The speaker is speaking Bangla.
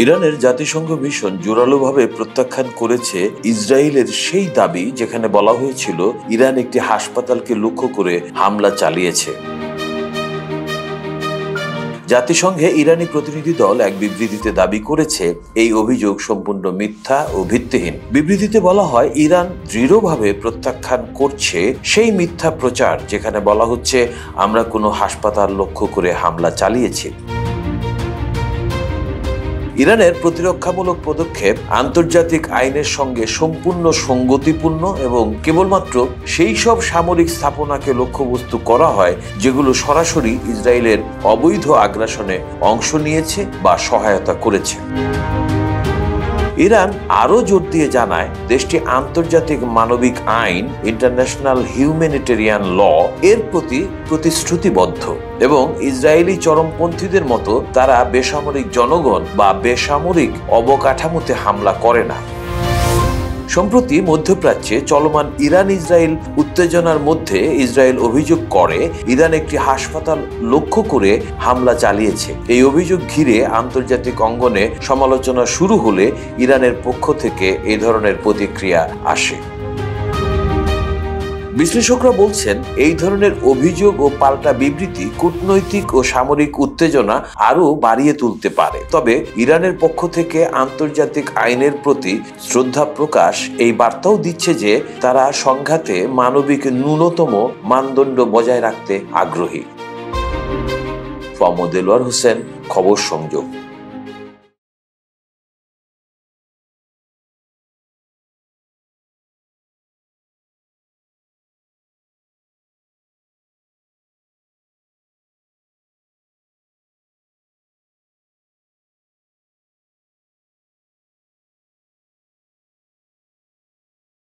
ইরানের জাতিসংঘ মিশন জোরালোভাবে প্রত্যাখ্যান করেছে ইসরায়েলের সেই দাবি যেখানে বলা হয়েছিল ইরান একটি হাসপাতালকে লক্ষ্য করে হামলা চালিয়েছে। জাতিসংঘে ইরানি প্রতিনিধি দল এক বিবৃতিতে দাবি করেছে এই অভিযোগ সম্পূর্ণ মিথ্যা ও ভিত্তিহীন। বিবৃতিতে বলা হয়, ইরান দৃঢ়ভাবে প্রত্যাখ্যান করছে সেই মিথ্যা প্রচার যেখানে বলা হচ্ছে আমরা কোনো হাসপাতাল লক্ষ্য করে হামলা চালিয়েছি। ইরানের প্রতিরক্ষামূলক পদক্ষেপ আন্তর্জাতিক আইনের সঙ্গে সম্পূর্ণ সঙ্গতিপূর্ণ এবং কেবলমাত্র সেই সব সামরিক স্থাপনাকে লক্ষ্যবস্তু করা হয় যেগুলো সরাসরি ইসরায়েলের অবৈধ আগ্রাসনে অংশ নিয়েছে বা সহায়তা করেছে। ইরান আরও জোর দিয়ে জানায় দেশটি আন্তর্জাতিক মানবিক আইন ইন্টারন্যাশনাল হিউম্যানিটেরিয়ান ল এর প্রতি প্রতিশ্রুতিবদ্ধ এবং ইসরায়েলি চরমপন্থীদের মতো তারা বেসামরিক জনগণ বা বেসামরিক অবকাঠামোতে হামলা করে না। সম্প্রতি মধ্যপ্রাচ্যে চলমান ইরান ইসরায়েল উত্তেজনার মধ্যে ইসরায়েল অভিযোগ করে ইরান একটি হাসপাতাল লক্ষ্য করে হামলা চালিয়েছে। এই অভিযোগ ঘিরে আন্তর্জাতিক অঙ্গনে সমালোচনা শুরু হলে ইরানের পক্ষ থেকে এই ধরনের প্রতিক্রিয়া আসে। বিশ্লেষকরা বলছেন এই ধরনের অভিযোগ ও পাল্টা বিবৃতি কূটনৈতিক ও সামরিক উত্তেজনা আরও বাড়িয়ে তুলতে পারে। তবে ইরানের পক্ষ থেকে আন্তর্জাতিক আইনের প্রতি শ্রদ্ধা প্রকাশ এই বার্তাও দিচ্ছে যে তারা সংঘাতে মানবিক ন্যূনতম মানদণ্ড বজায় রাখতে আগ্রহী। দেলোয়ার হোসেন, খবর সংযোগ।